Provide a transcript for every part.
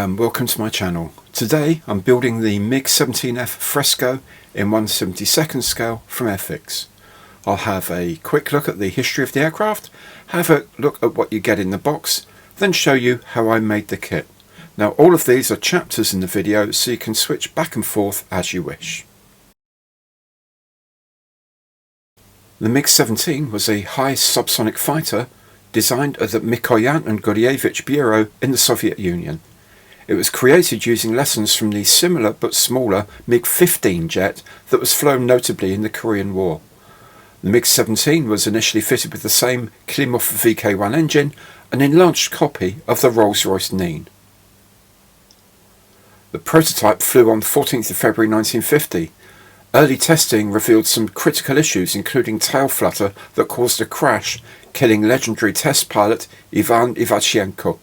and welcome to my channel. Today I'm building the MiG-17F Fresco in 1/72nd scale from Airfix. I'll have a quick look at the history of the aircraft, have a look at what you get in the box, then show you how I made the kit. Now all of these are chapters in the video, so you can switch back and forth as you wish. The MiG-17 was a high subsonic fighter designed at the Mikoyan-Guryevich Bureau in the Soviet Union. It was created using lessons from the similar but smaller MiG-15 jet that was flown notably in the Korean War. The MiG-17 was initially fitted with the same Klimov VK1 engine, an enlarged copy of the Rolls-Royce Nene. The prototype flew on 14th of February 1950. Early testing revealed some critical issues, including tail flutter that caused a crash, killing legendary test pilot Ivan Ivachenko.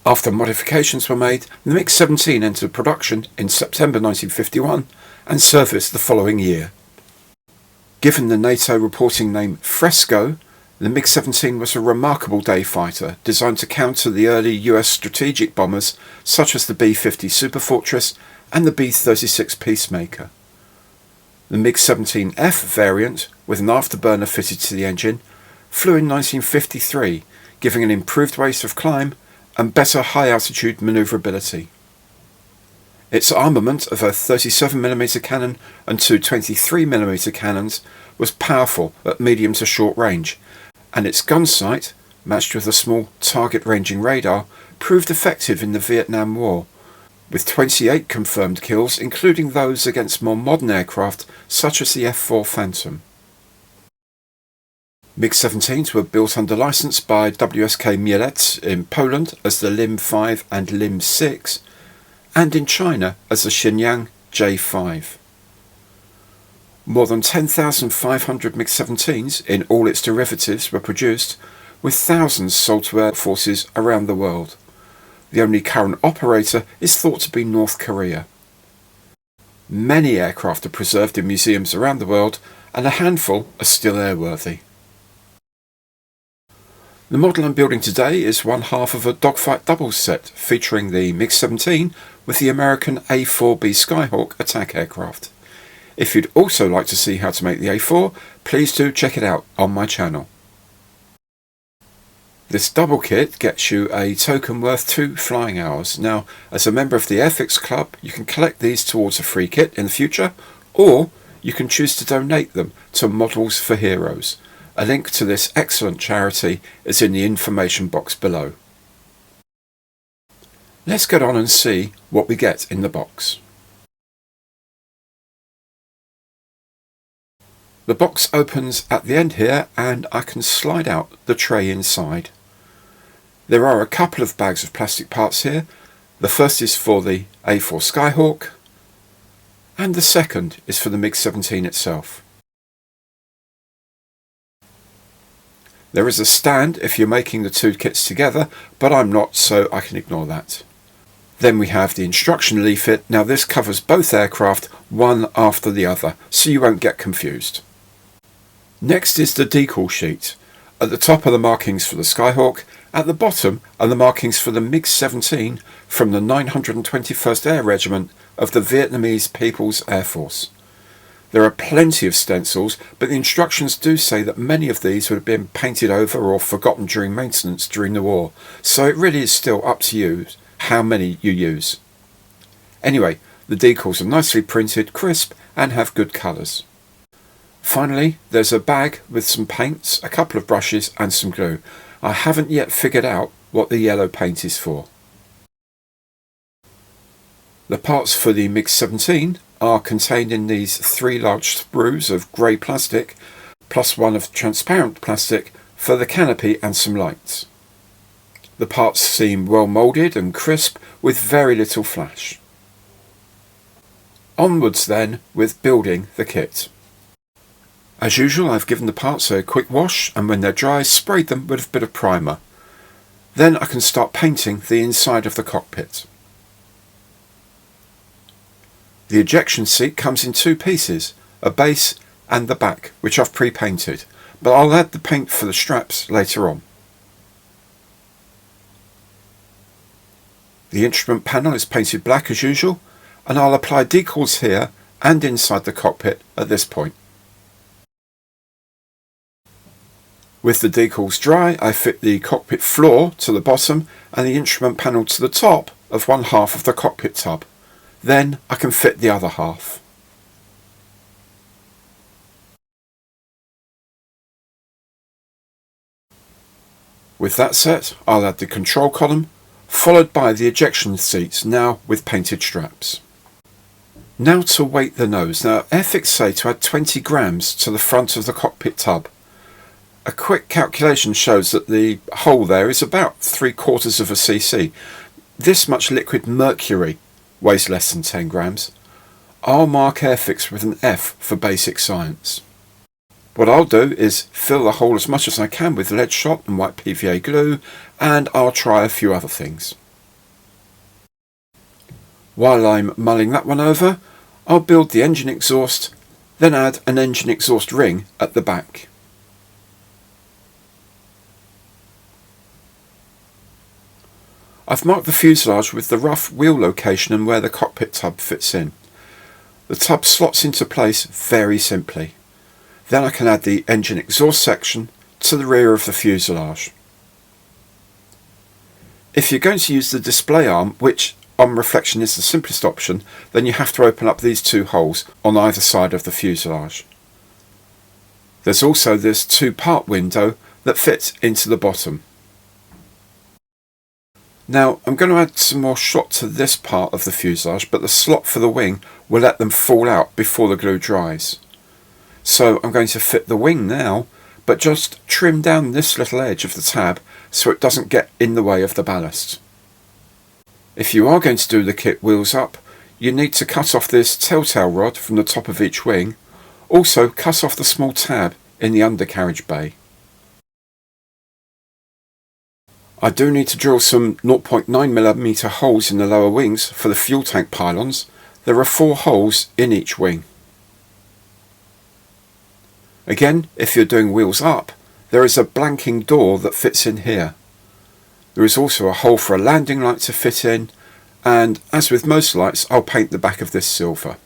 After modifications were made, the MiG-17 entered production in September 1951 and serviced the following year. Given the NATO reporting name Fresco, the MiG-17 was a remarkable day fighter designed to counter the early US strategic bombers such as the B-50 Superfortress and the B-36 Peacemaker. The MiG-17F variant, with an afterburner fitted to the engine, flew in 1953, giving an improved rate of climb and better high-altitude manoeuvrability. Its armament of a 37mm cannon and two 23mm cannons was powerful at medium to short range, and its gun sight, matched with a small target-ranging radar, proved effective in the Vietnam War, with 28 confirmed kills, including those against more modern aircraft such as the F-4 Phantom. MiG-17s were built under license by WSK Mielec in Poland as the Lim-5 and Lim-6, and in China as the Shenyang J-5. More than 10,500 MiG-17s in all its derivatives were produced, with thousands sold to air forces around the world. The only current operator is thought to be North Korea. Many aircraft are preserved in museums around the world, and a handful are still airworthy. The model I'm building today is one half of a Dogfight Double set featuring the MiG-17 with the American A-4B Skyhawk attack aircraft. If you'd also like to see how to make the A-4, please do check it out on my channel. This double kit gets you a token worth 2 flying hours. Now, as a member of the Airfix Club, you can collect these towards a free kit in the future, or you can choose to donate them to Models for Heroes. A link to this excellent charity is in the information box below. Let's get on and see what we get in the box. The box opens at the end here, and I can slide out the tray inside. There are a couple of bags of plastic parts here. The first is for the A-4 Skyhawk, and the second is for the MiG-17 itself. There is a stand if you're making the two kits together, but I'm not, so I can ignore that. Then we have the instruction leaflet. Now this covers both aircraft, one after the other, so you won't get confused. Next is the decal sheet. At the top are the markings for the Skyhawk, at the bottom are the markings for the MiG-17 from the 921st Air Regiment of the Vietnamese People's Air Force. There are plenty of stencils, but the instructions do say that many of these would have been painted over or forgotten during maintenance during the war, so it really is still up to you how many you use. Anyway, the decals are nicely printed, crisp, and have good colours. Finally, there's a bag with some paints, a couple of brushes and some glue. I haven't yet figured out what the yellow paint is for. The parts for the MiG-17 are contained in these 3 large sprues of grey plastic, plus one of transparent plastic for the canopy and some lights. The parts seem well moulded and crisp with very little flash. Onwards then with building the kit. As usual, I've given the parts a quick wash, and when they're dry, sprayed them with a bit of primer. Then I can start painting the inside of the cockpit. The ejection seat comes in 2 pieces, a base and the back, which I've pre-painted, but I'll add the paint for the straps later on. The instrument panel is painted black as usual, and I'll apply decals here and inside the cockpit at this point. With the decals dry, I fit the cockpit floor to the bottom and the instrument panel to the top of one half of the cockpit tub. Then I can fit the other half. With that set, I'll add the control column, followed by the ejection seats, now with painted straps. Now to weight the nose. Now Airfix say to add 20 grams to the front of the cockpit tub. A quick calculation shows that the hole there is about 3/4 of a cc. This much liquid mercury weighs less than 10 grams. I'll mark Airfix with an F for basic science. What I'll do is fill the hole as much as I can with lead shot and white PVA glue, and I'll try a few other things. While I'm mulling that one over, I'll build the engine exhaust, then add an engine exhaust ring at the back. I've marked the fuselage with the rough wheel location and where the cockpit tub fits in. The tub slots into place very simply. Then I can add the engine exhaust section to the rear of the fuselage. If you're going to use the display arm, which on reflection is the simplest option, then you have to open up these two holes on either side of the fuselage. There's also this two-part window that fits into the bottom. Now I'm going to add some more shot to this part of the fuselage, but the slot for the wing will let them fall out before the glue dries. So I'm going to fit the wing now, but just trim down this little edge of the tab so it doesn't get in the way of the ballast. If you are going to do the kit wheels up, you need to cut off this telltale rod from the top of each wing. Also cut off the small tab in the undercarriage bay. I do need to drill some 0.9mm holes in the lower wings for the fuel tank pylons. There are 4 holes in each wing. Again, if you're doing wheels up, there is a blanking door that fits in here. There is also a hole for a landing light to fit in, and as with most lights, I'll paint the back of this silver.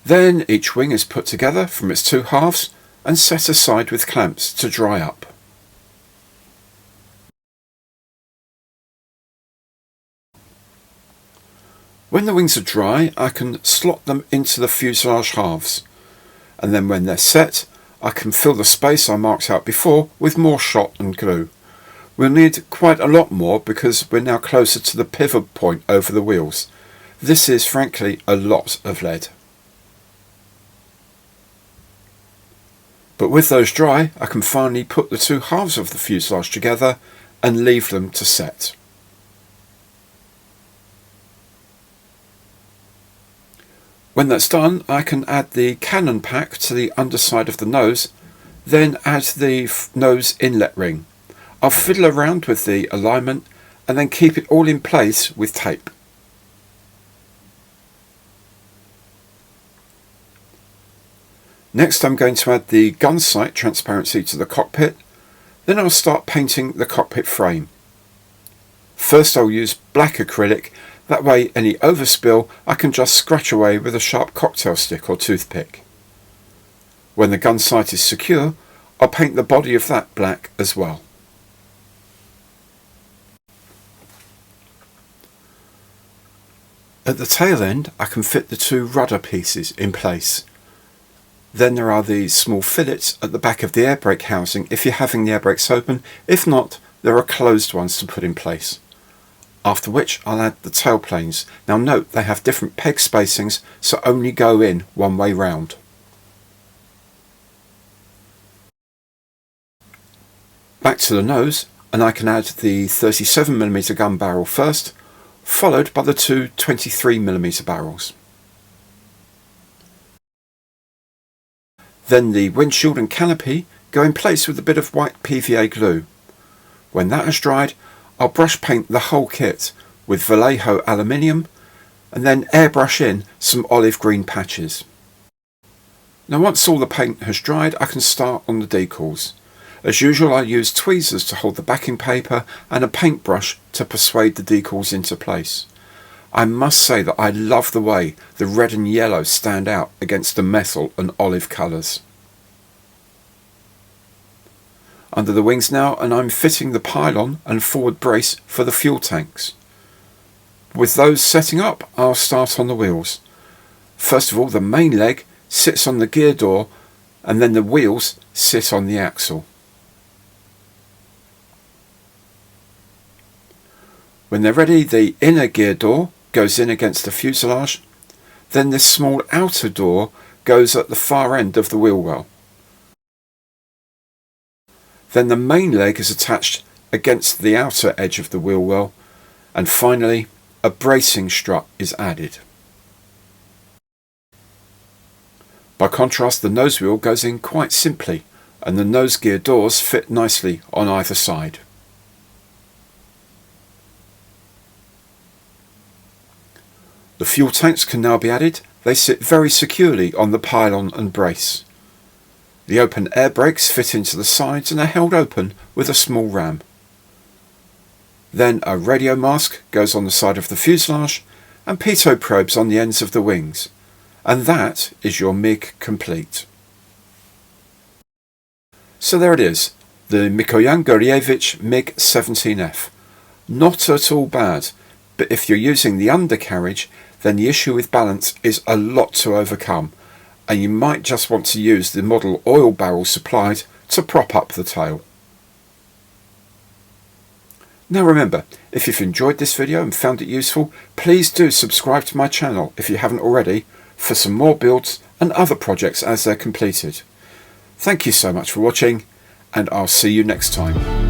Then each wing is put together from its 2 halves and set aside with clamps to dry up. When the wings are dry, I can slot them into the fuselage halves, and then when they're set, I can fill the space I marked out before with more shot and glue. We'll need quite a lot more because we're now closer to the pivot point over the wheels. This is frankly a lot of lead. But with those dry, I can finally put the 2 halves of the fuselage together and leave them to set. When that's done, I can add the cannon pack to the underside of the nose, then add the nose inlet ring. I'll fiddle around with the alignment and then keep it all in place with tape. Next I'm going to add the gun sight transparency to the cockpit, then I'll start painting the cockpit frame. First I'll use black acrylic. That way any overspill I can just scratch away with a sharp cocktail stick or toothpick. When the gun sight is secure, I'll paint the body of that black as well. At the tail end I can fit the 2 rudder pieces in place. Then there are these small fillets at the back of the air brake housing if you're having the air brakes open. If not, there are closed ones to put in place. After which I'll add the tail planes. Now note they have different peg spacings, so only go in one way round. Back to the nose, and I can add the 37mm gun barrel first, followed by the 2 23mm barrels. Then the windshield and canopy go in place with a bit of white PVA glue. When that has dried, I'll brush paint the whole kit with Vallejo aluminium and then airbrush in some olive green patches. Now once all the paint has dried, I can start on the decals. As usual, I use tweezers to hold the backing paper and a paintbrush to persuade the decals into place. I must say that I love the way the red and yellow stand out against the metal and olive colours. Under the wings now, and I'm fitting the pylon and forward brace for the fuel tanks. With those setting up, I'll start on the wheels. First of all, the main leg sits on the gear door, and then the wheels sit on the axle. When they're ready, the inner gear door goes in against the fuselage, then this small outer door goes at the far end of the wheel well. Then the main leg is attached against the outer edge of the wheel well, and finally a bracing strut is added. By contrast, the nose wheel goes in quite simply, and the nose gear doors fit nicely on either side. The fuel tanks can now be added. They sit very securely on the pylon and brace. The open air brakes fit into the sides and are held open with a small ram. Then a radio mask goes on the side of the fuselage and pitot probes on the ends of the wings. And that is your MiG complete. So there it is, the Mikoyan-Guryevich MiG-17F. Not at all bad, but if you're using the undercarriage, then the issue with balance is a lot to overcome, and you might just want to use the model oil barrel supplied to prop up the tail. Now remember, if you've enjoyed this video and found it useful, please do subscribe to my channel if you haven't already, for some more builds and other projects as they're completed. Thank you so much for watching, and I'll see you next time.